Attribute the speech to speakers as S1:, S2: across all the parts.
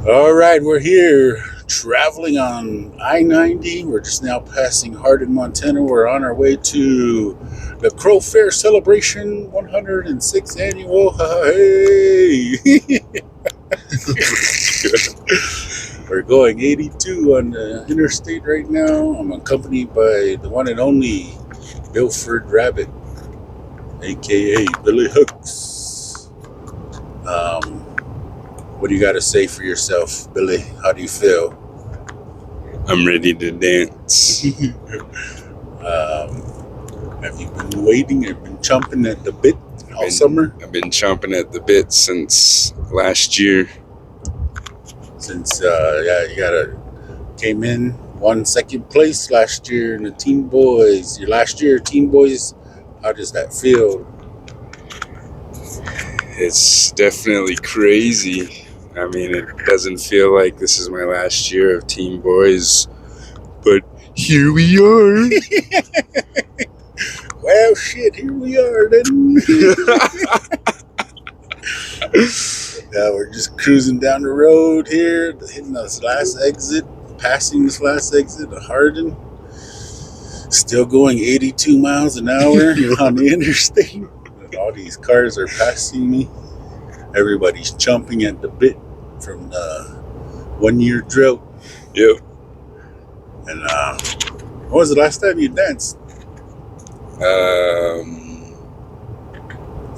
S1: All right, we're here traveling on I-90. We're just now passing Hardin, Montana. We're on our way to the Crow Fair Celebration 106th annual. Hey! We're going 82 on the interstate right now. I'm accompanied by the one and only Bilford Rabbit, aka Billy Hooks. What do you got to say for yourself, Billy? How do you feel?
S2: I'm ready to dance.
S1: Have you been waiting? Have you been chomping at the bit all summer?
S2: I've been chomping at the bit since last year.
S1: Since you came in, won second place last year in the Teen Boys. Your last year, Teen Boys. How does that feel?
S2: It's definitely crazy. I mean, it doesn't feel like this is my last year of Teen Boys, but here we are.
S1: Well, shit, here we are then. We're just cruising down the road here, hitting this last exit, passing this last exit of Hardin. Still going 82 miles an hour on the interstate. And all these cars are passing me. Everybody's chomping at the bit from the 1 year drought.
S2: Yep.
S1: And when was the last time you danced?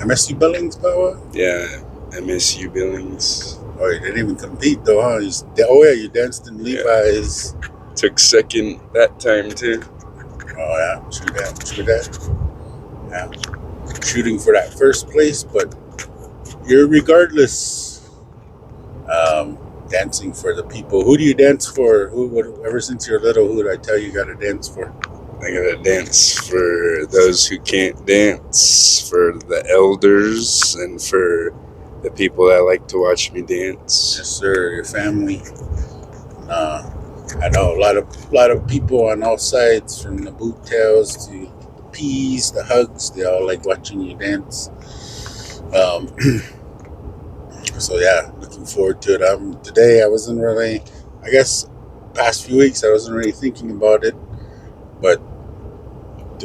S1: MSU Billings, Power?
S2: Yeah, MSU Billings.
S1: Oh, you didn't even compete though, huh? You danced in Levi's.
S2: Took second that time too.
S1: Oh yeah, true that. Yeah, shooting for that first place, but you're regardless. Dancing for the people. Who do you dance for? Ever since you're little, who did I tell you got to dance for?
S2: I gotta dance for those who can't dance, for the elders, and for the people that like to watch me dance.
S1: Yes, sir. Your family. I know a lot of people on all sides, from the boot tails to the peas, the hugs. They all like watching you dance. So yeah, looking forward to it. Today I wasn't really. I guess past few weeks I wasn't really thinking about it, but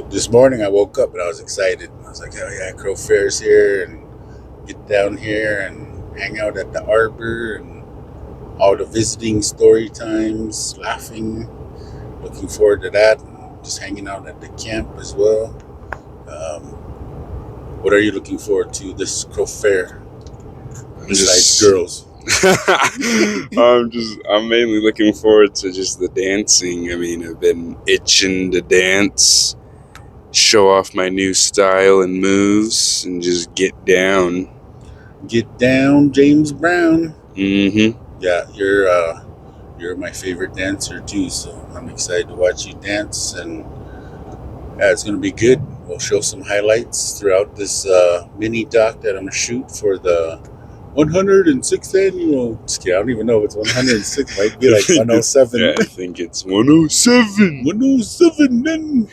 S1: this morning I woke up and I was excited. I was like, oh yeah, Crow Fair's here, and get down here and hang out at the arbor and all the visiting story times, laughing. Looking forward to that. And just hanging out at the camp as well. What are you looking forward to this Crow Fair? Besides girls.
S2: I'm mainly looking forward to just the dancing. I mean, I've been itching to dance, show off my new style and moves, and just get down.
S1: Get down, James Brown.
S2: Mm-hmm.
S1: Yeah, you're my favorite dancer too, so I'm excited to watch you dance, and yeah, it's gonna be good. We'll show some highlights throughout this mini doc that I'm gonna shoot for the 106th annual. Just kidding, I don't even know if it's 106. Might be like 107.
S2: Yeah, I think it's 107.
S1: 107 then.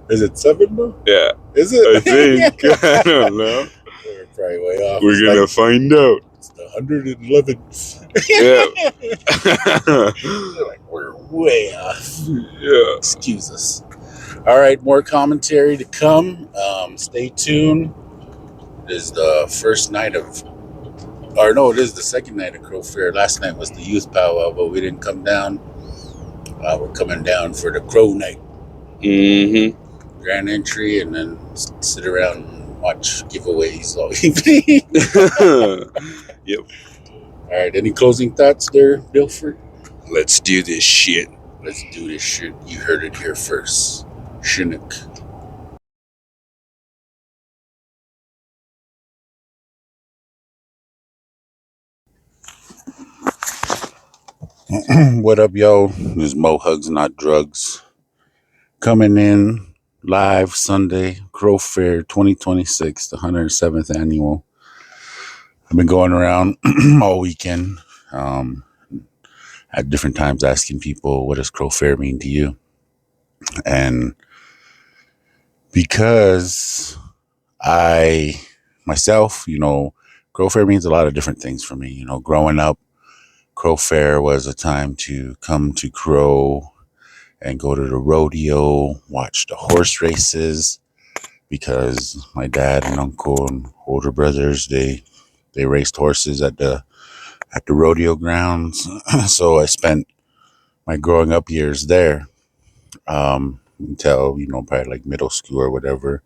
S1: Is it 7 though?
S2: Yeah.
S1: Is it?
S2: I think. I don't know.
S1: We're probably way off.
S2: We're going to find out.
S1: It's the 111th.
S2: Yeah.
S1: Like, we're way off.
S2: Yeah.
S1: Excuse us. All right, more commentary to come. Stay tuned. It is the first night of, or no, it is the second night of Crow Fair. Last night was the youth powwow, but we didn't come down. We're coming down for the Crow Night.
S2: Mm-hmm.
S1: Grand entry, and then sit around and watch giveaways all evening.
S2: Yep.
S1: All right, any closing thoughts there, Bilford?
S2: Let's do this shit.
S1: Let's do this shit. You heard it here first. Chinook. What up, yo? This is Mo Hugs Not Drugs. Coming in live Sunday, Crow Fair 2026, the 107th annual. I've been going around all weekend at different times asking people, what does Crow Fair mean to you? And because myself, Crow Fair means a lot of different things for me. Growing up, Crow Fair was a time to come to Crow and go to the rodeo, watch the horse races, because my dad and uncle and older brothers, they raced horses at the rodeo grounds. So I spent my growing up years there, until, probably like middle school or whatever.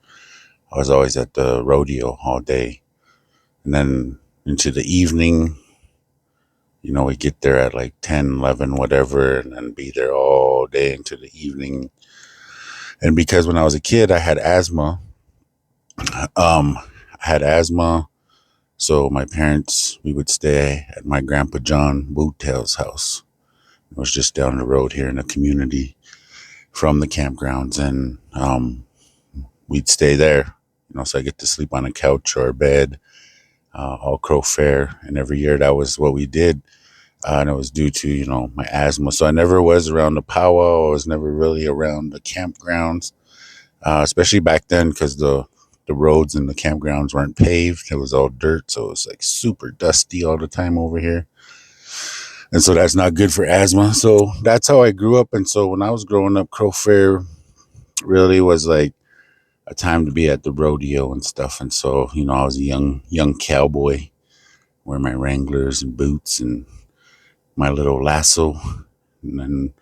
S1: I was always at the rodeo all day. And then into the evening, we get there at like 10, 11, whatever, and then be there all day into the evening. And because when I was a kid, I had asthma. I had asthma. So my parents, we would stay at my grandpa John Boottail's house. It was just down the road here in the community from the campgrounds. And we'd stay there, so I get to sleep on a couch or a bed, all Crow Fair. And every year that was what we did. And it was due to, my asthma. So I never was around the powwow. I was never really around the campgrounds, especially back then, because the roads and the campgrounds weren't paved. It was all dirt. So it was like super dusty all the time over here. And so that's not good for asthma. So that's how I grew up. And so when I was growing up, Crow Fair really was like a time to be at the rodeo and stuff. And so, I was a young cowboy, wear my Wranglers and boots and my little lasso, and then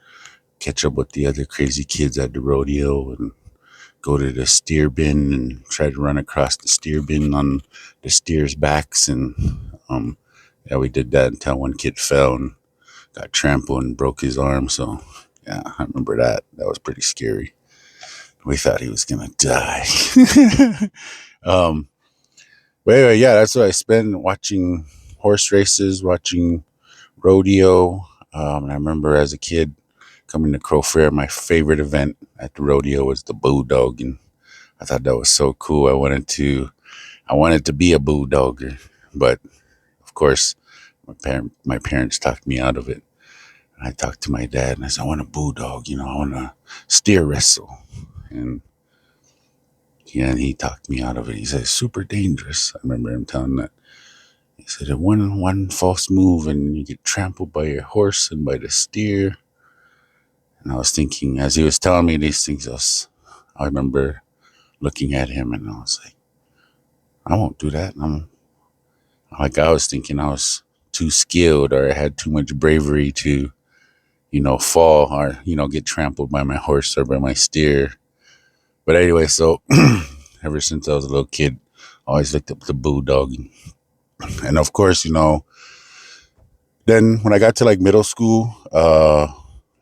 S1: catch up with the other crazy kids at the rodeo and go to the steer bin and try to run across the steer bin on the steers' backs. And yeah, we did that until one kid fell and got trampled and broke his arm. So yeah, I remember that. That was pretty scary. We thought he was gonna die. But anyway, yeah, that's what I spend watching horse races, watching rodeo. And I remember as a kid coming to Crow Fair, my favorite event at the rodeo was the bulldog, and I thought that was so cool. I wanted to be a bulldogger, but of course, my parents talked me out of it. And I talked to my dad, and I said, I want a bulldog. I want to steer wrestle, and yeah, and he talked me out of it. He said, it's super dangerous. I remember him telling that. He said, one false move and you get trampled by your horse and by the steer. And I was thinking, as he was telling me these things, I remember looking at him and I was like, I won't do that. I was thinking I was too skilled or I had too much bravery to, fall or, get trampled by my horse or by my steer. But anyway, so ever since I was a little kid, I always looked up the bulldog. And of course, then when I got to like middle school,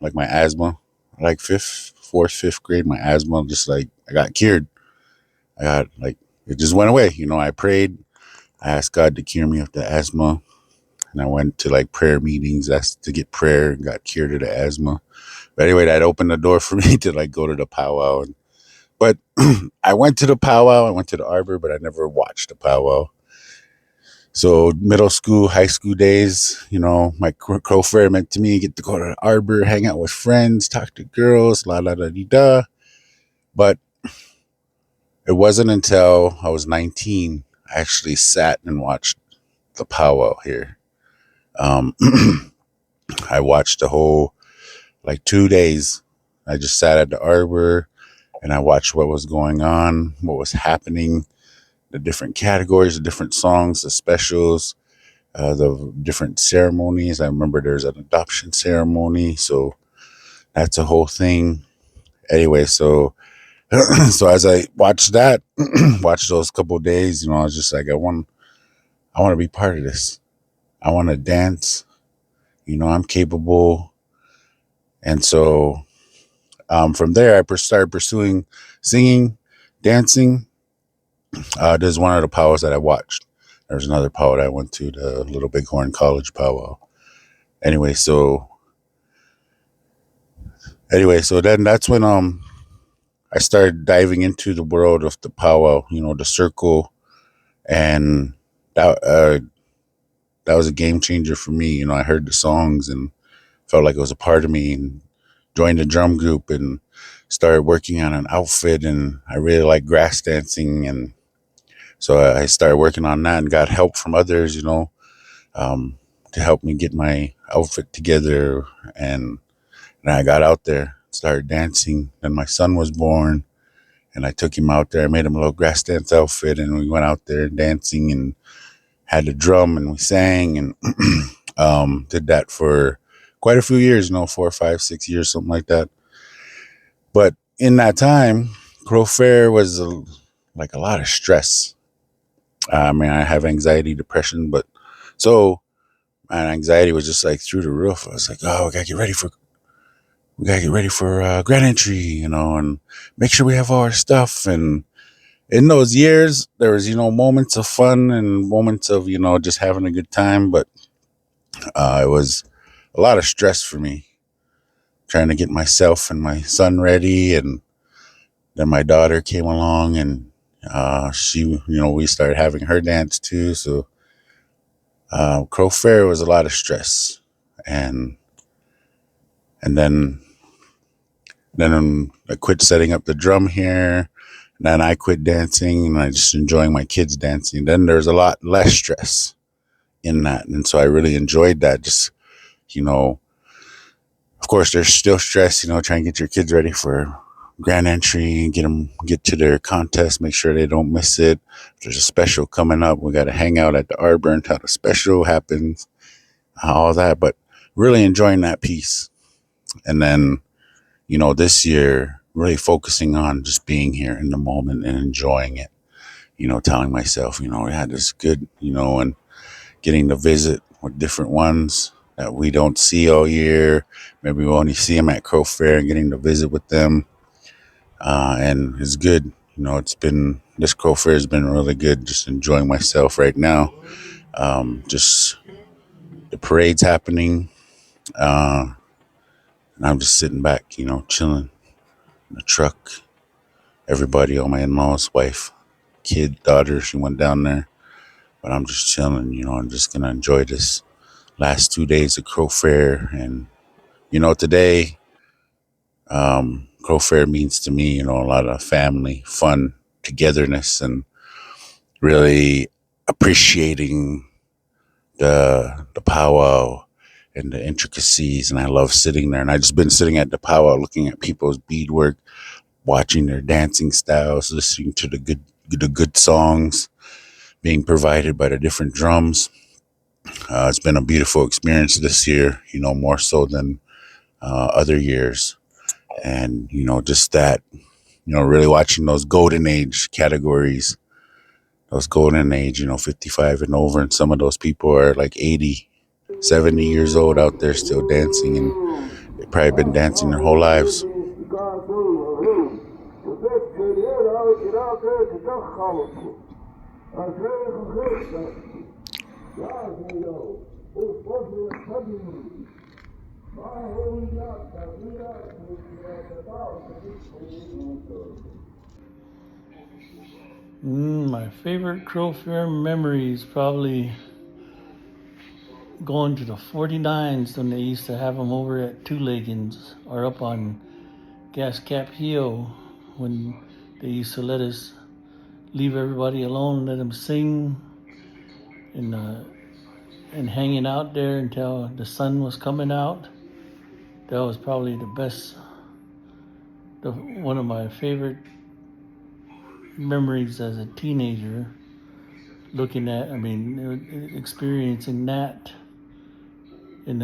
S1: like my asthma, like fourth, fifth grade, my asthma just like I got cured. I got like it just went away. I prayed. I asked God to cure me of the asthma, and I went to like prayer meetings, asked to get prayer, and got cured of the asthma. But anyway, that opened the door for me to like go to the powwow. But I went to the powwow. I went to the arbor, but I never watched the powwow. So middle school, high school days, my Crow Fair meant to me get to go to the arbor, hang out with friends, talk to girls, la la la dee da. But it wasn't until I was 19 I actually sat and watched the powwow here. I watched the whole like 2 days. I just sat at the arbor and I watched what was going on, what was happening, the different categories, the different songs, the specials, the different ceremonies. I remember there's an adoption ceremony, so that's a whole thing. Anyway, so so as I watched that, watched those couple of days, I was just like, I want to be part of this. I want to dance. I'm capable, and so from there, I started pursuing singing, dancing. There's one of the powwows that I watched. There's another powwow that I went to, the Little Bighorn College powwow. Anyway, so then that's when I started diving into the world of the powwow, the circle, and that was a game changer for me. I heard the songs and felt like it was a part of me, and joined a drum group and started working on an outfit, and I really like grass dancing, and so I started working on that and got help from others, to help me get my outfit together, and I got out there, started dancing. Then my son was born, and I took him out there. I made him a little grass dance outfit, and we went out there dancing and had the drum, and we sang, and did that for quite a few years, 4, 5, 6 years, something like that. But in that time, Crow Fair was like a lot of stress. I mean, I have anxiety, depression, but so my anxiety was just like through the roof. I was like, oh, we gotta get ready for grand entry, and make sure we have all our stuff. And in those years, there was, moments of fun and moments of, just having a good time, but it was a lot of stress for me trying to get myself and my son ready. And then my daughter came along, and she, we started having her dance too. So Crow Fair was a lot of stress, and and then I quit setting up the drum here. And then I quit dancing, and I just enjoying my kids dancing. Then there's a lot less stress in that, and so I really enjoyed that. Just you know, of course, there's still stress. Trying to get your kids ready for grand entry and get to their contest, make sure they don't miss it. If there's a special coming up, we got to hang out at the Arbor until the special happens, all that. But really enjoying that piece. And then, this year, really focusing on just being here in the moment and enjoying it. Telling myself, we had this good, and getting to visit with different ones that we don't see all year. Maybe we only see them at Crow Fair, and getting to visit with them. And it's good. This Crow Fair has been really good. Just enjoying myself right now. Just the parade's happening. And I'm just sitting back, chilling in the truck. Everybody, all my in-laws, wife, kid, daughter, she went down there. But I'm just chilling, I'm just going to enjoy this last 2 days of Crow Fair. And, today, Crow Fair means to me, a lot of family, fun, togetherness, and really appreciating the powwow and the intricacies. And I love sitting there. And I just been sitting at the powwow, looking at people's beadwork, watching their dancing styles, listening to the good songs being provided by the different drums. It's been a beautiful experience this year, more so than other years. And, just that, really watching those golden age categories, those golden age, 55 and over. And some of those people are like 80, 70 years old out there still dancing, and they've probably been dancing their whole lives.
S3: My favorite Crow Fair memory is probably going to the 49s when they used to have them over at Two Leggins or up on Gas Cap Hill when they used to let us leave everybody alone, let them sing, and hanging out there until the sun was coming out. That was probably the best, one of my favorite memories as a teenager. Experiencing that, and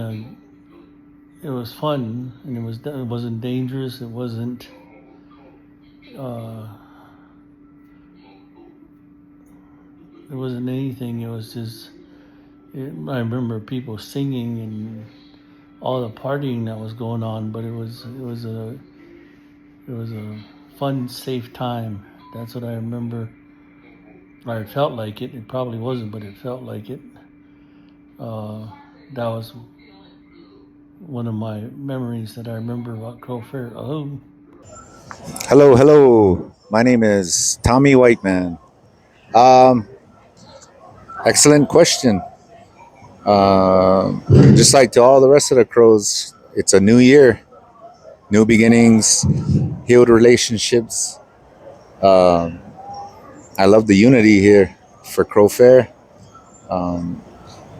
S3: it was fun, and it wasn't dangerous. It wasn't. It wasn't anything. It was just. I remember people singing and all the partying that was going on, but it was a fun, safe time. That's what I remember. Or it felt like it. It probably wasn't, but it felt like it. That was one of my memories that I remember about Crow Fair. Oh.
S4: Hello. My name is Tommy Whiteman. Excellent question. Just like to all the rest of the crows, it's a new year, new beginnings, healed relationships. I love the unity here for Crow Fair.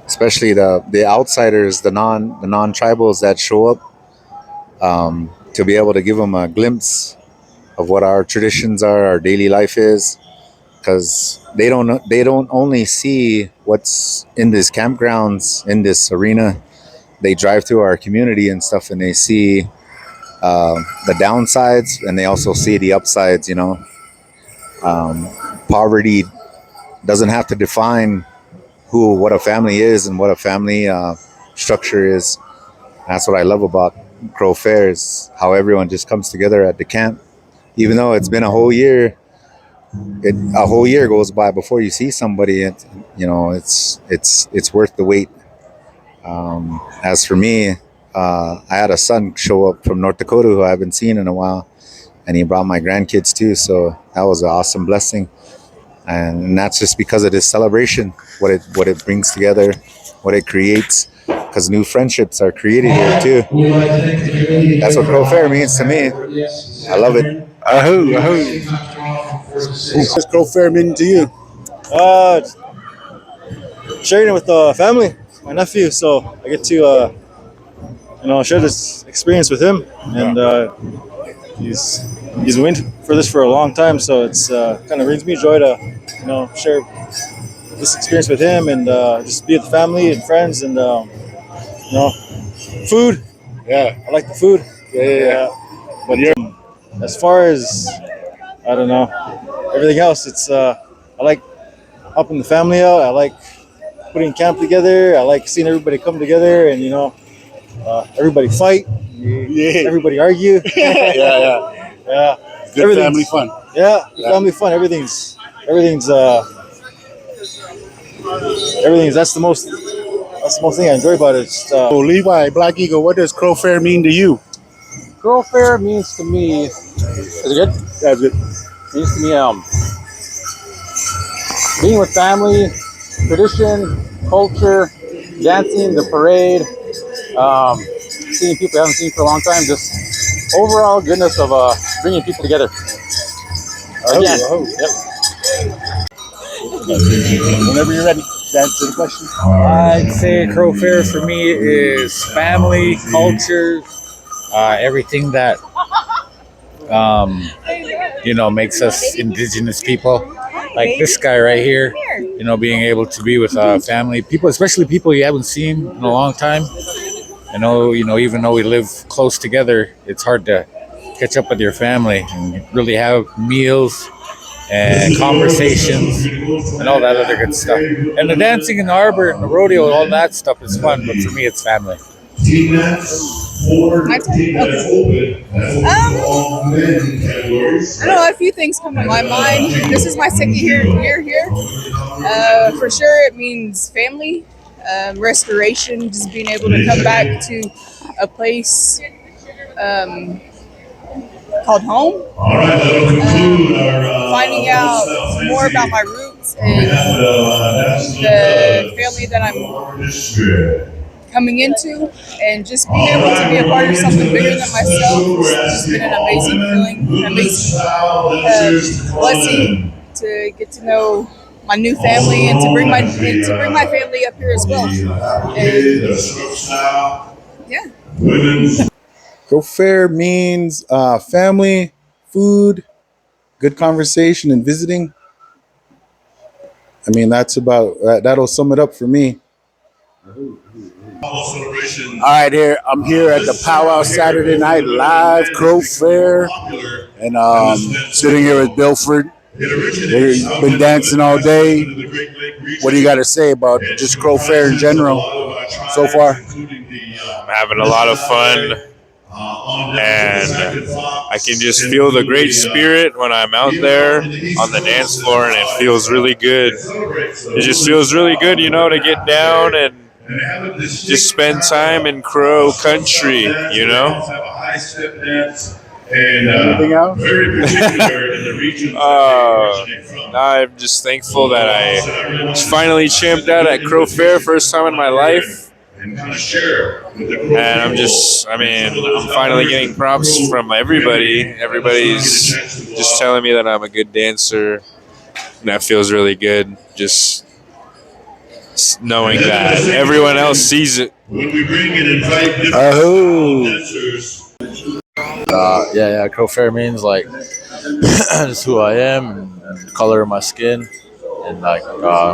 S4: especially the outsiders, the non tribals that show up, to be able to give them a glimpse of what our traditions are, our daily life is, because they don't only see what's in these campgrounds, in this arena. They drive through our community and stuff, and they see the downsides, and they also see the upsides. Poverty doesn't have to define what a family is and what a family structure is. That's what I love about Crow Fair, is how everyone just comes together at the camp. Even though it's been a whole year, a whole year goes by before you see somebody. It's worth the wait. As for me, I had a son show up from North Dakota who I haven't seen in a while, and he brought my grandkids too. So that was an awesome blessing, and that's just because of this celebration, what it brings together, what it creates. Because new friendships are created here too. That's what Crow Fair means to me. I love it.
S1: Ahoo, ahoo. What's Crow Fair mean to you?
S5: Uh, Sharing it with the family, my nephew, so I get to share this experience with him, and he's been waiting for this for a long time, so it's kind of brings me joy to share this experience with him, and just be with family and friends, and food.
S1: Yeah.
S5: I like the food.
S1: Yeah.
S5: But as far as I don't know everything else, it's I like helping the family out. I like putting camp together. I like seeing everybody come together, and everybody fight.
S1: Yeah.
S5: Everybody argue.
S1: Yeah.
S5: Yeah.
S1: Good family fun.
S5: Yeah, family fun. Everything's that's the most thing I enjoy about it.
S1: So Levi, Black Eagle, what does Crow Fair mean to you?
S6: Crow Fair means to me, is it good?
S1: That's good.
S6: Means to me, being with family, tradition, culture, dancing, the parade, seeing people I haven't seen for a long time, just overall goodness of bringing people together. Again. Yep.
S1: Whenever you're ready, to answer the question.
S7: I'd say Crow Fair for me is family, culture, everything that makes us indigenous people. Like this guy right here, being able to be with family, people, especially people you haven't seen in a long time. Even though we live close together, it's hard to catch up with your family and really have meals and conversations and all that other good stuff. And the dancing in the harbor and the rodeo, all that stuff is fun, but for me, it's family.
S8: My turn? Okay. I don't know, a few things come to my mind. This is my second year here. For sure, it means family, restoration, just being able to come back to a place called home. Finding out more about my roots and the family that I'm coming into, and just being able to be a part of something bigger than myself. It's just been an amazing feeling, an amazing blessing to get to know my new family and to bring my family up here as well. And, yeah.
S1: Crow Fair means family, food, good conversation, and visiting. I mean, that'll sum it up for me. All right, I'm here at the Powwow Saturday Night Live Crow Fair, and sitting here with Bilford. They've been dancing all day. What do you got to say about just Crow Fair in general so far?
S9: I'm having a lot of fun, and I can just feel the great spirit when I'm out there on the dance floor, and it feels really good. It just feels really good, to get down and just spend time in Crow country,
S1: Anything else?
S9: I'm just thankful that I finally champed out at Crow Fair, first time in my life. And I'm finally getting props from everybody. Everybody's just telling me that I'm a good dancer, and that feels really good. Just knowing that everyone else sees it.
S10: When we bring and invite different
S5: Oh.
S10: dancers.
S5: Yeah. Crow Fair means like just who I am and the color of my skin, and like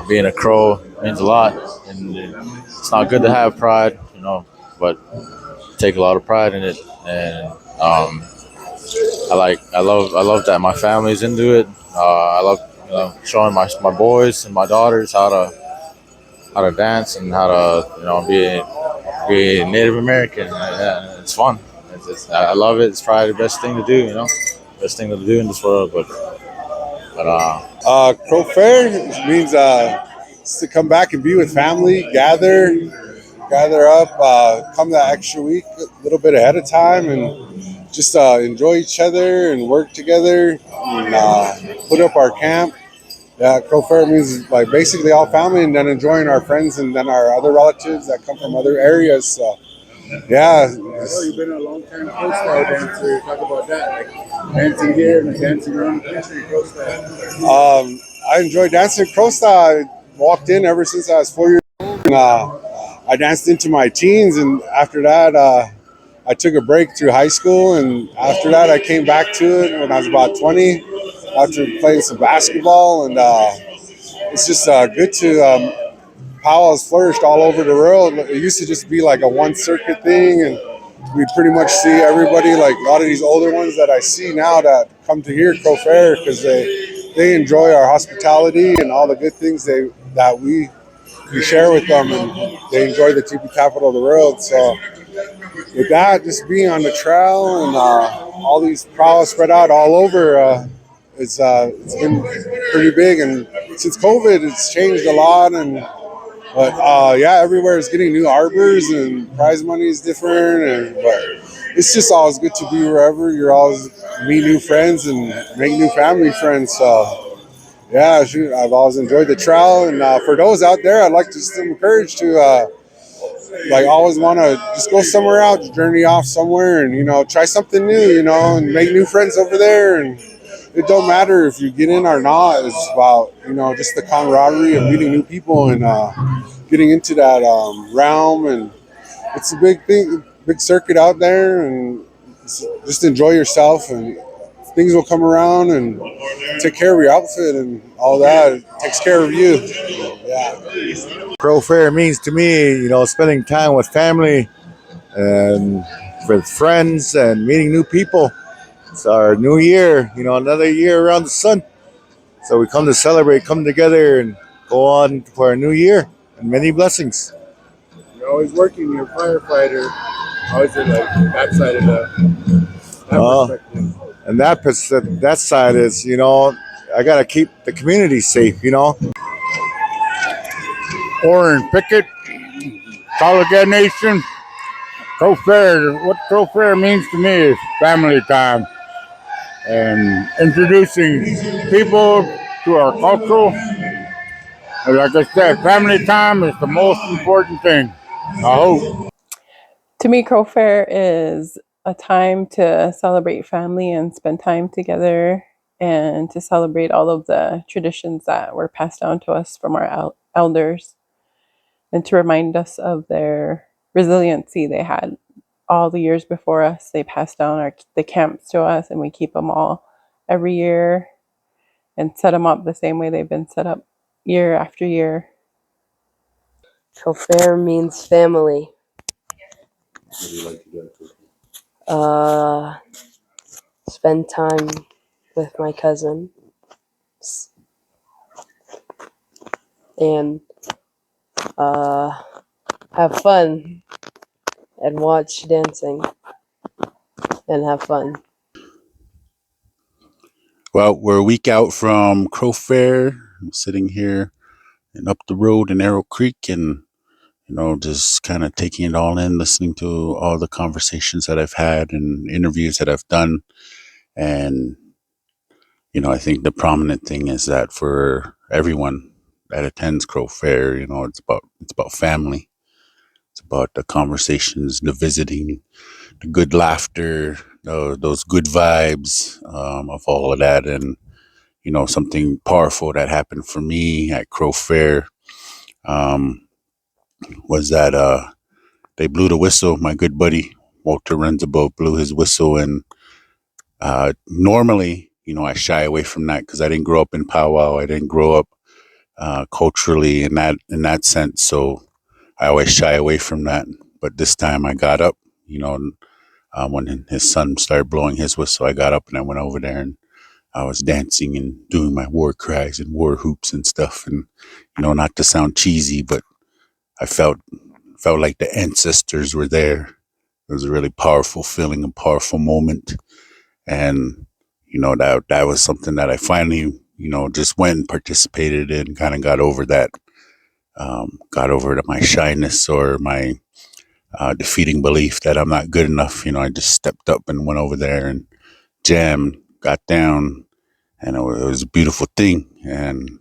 S5: being a crow means a lot. And it's not good to have pride, but take a lot of pride in it. And I love that my family's into it. I love showing my boys and my daughters how to dance and how to be Native American. Yeah, it's fun. I love it. It's probably the best thing to do. Best thing to do in this world. But
S11: Crow Fair means to come back and be with family, gather up, come that extra week a little bit ahead of time, and just enjoy each other and work together and put up our camp. Yeah, Crow Fair means like basically all family, and then enjoying our friends and then our other relatives that come from other areas. So, yeah.
S1: You've been a long time Crow Style dancer. Talk about that, like dancing here and dancing around the country, Crow Style.
S11: I enjoy dancing Crow Style. I walked in ever since I was 4 years old. And, I danced into my teens, and after that, I took a break through high school, and after that, I came back to it when I was about 20 after playing some basketball, and it's just good to. Powell has flourished all over the world. It used to just be like a one circuit thing, and we pretty much see everybody, like a lot of these older ones that I see now that come to here, Crow Fair, because they enjoy our hospitality and all the good things that we share with them, and they enjoy the teepee capital of the world. So with that, just being on the trail and all these prowess spread out all over, it's been pretty big. And since COVID, it's changed a lot. But everywhere is getting new arbors and prize money is different. But it's just always good to be wherever. You're always meet new friends and make new family friends. So yeah, I've always enjoyed the trail. And for those out there, I'd like to just encourage to always want to just go somewhere out, journey off somewhere, and try something new, and make new friends over there. And it don't matter if you get in or not. It's about just the camaraderie of meeting new people and getting into that realm. And it's a big thing, big circuit out there, and just enjoy yourself, and things will come around, and take care of your outfit and all that. It takes care of you. Yeah.
S4: Crow Fair means to me, spending time with family and with friends and meeting new people. It's our new year, another year around the sun. So we come to celebrate, come together, and go on for a new year, and many blessings.
S1: You're always working. You're a firefighter. How is it like that side of that perspective?
S4: And that side is, I got to keep the community safe,
S12: Orange Picket, Cologa Nation, Crow Fair. What Crow Fair means to me is family time and introducing people to our culture. And like I said, family time is the most important thing. I hope.
S13: To me, Crow Fair is a time to celebrate family and spend time together, and to celebrate all of the traditions that were passed down to us from our elders, and to remind us of their resiliency they had all the years before us. They passed down the camps to us, and we keep them all every year and set them up the same way they've been set up year after year.
S14: Crow Fair means family.
S1: What do you like to do?
S14: Spend time with my cousin and have fun and watch dancing and have fun.
S1: Well, we're a week out from Crow Fair. I'm sitting here and up the road in Arrow Creek, and just kind of taking it all in, listening to all the conversations that I've had and interviews that I've done. And I think the prominent thing is that for everyone that attends Crow Fair, it's about family. It's about the conversations, the visiting, the good laughter, those good vibes of all of that. And something powerful that happened for me at Crow Fair. was that they blew the whistle. My good buddy Walter Renzabow blew his whistle, and normally, I shy away from that because I didn't grow up in powwow. I didn't grow up culturally in that sense, so I always shy away from that. But this time, I got up. When his son started blowing his whistle, I got up and I went over there and I was dancing and doing my war cries and war hoops and stuff. And not to sound cheesy, but I felt like the ancestors were there. It was a really powerful feeling, a powerful moment, and that was something that I finally just went and participated in. Kind of got over that, got over my shyness or my defeating belief that I'm not good enough. I just stepped up and went over there and jammed, got down, and it was a beautiful thing. And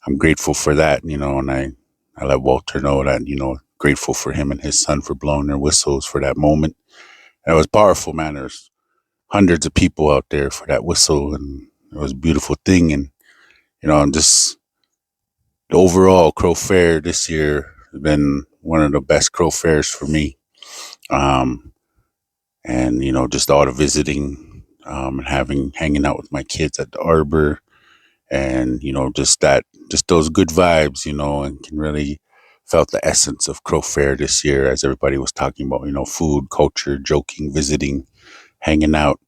S1: I'm grateful for that, and I let Walter know that, grateful for him and his son for blowing their whistles for that moment. And it was powerful, man. There's hundreds of people out there for that whistle, and it was a beautiful thing. And, just the overall Crow Fair this year has been one of the best Crow Fairs for me. And, just all the visiting, and hanging out with my kids at the Arbor, and, just those good vibes, and can really felt the essence of Crow Fair this year, as everybody was talking about, food, culture, joking, visiting, hanging out,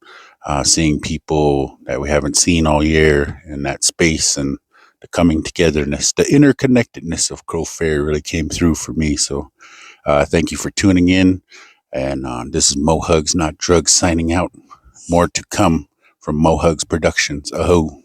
S1: seeing people that we haven't seen all year in that space, and the coming togetherness, the interconnectedness of Crow Fair really came through for me. So thank you for tuning in. And this is Mo Hugs Not Drugs signing out. More to come from Mo Hugs Productions. Aho.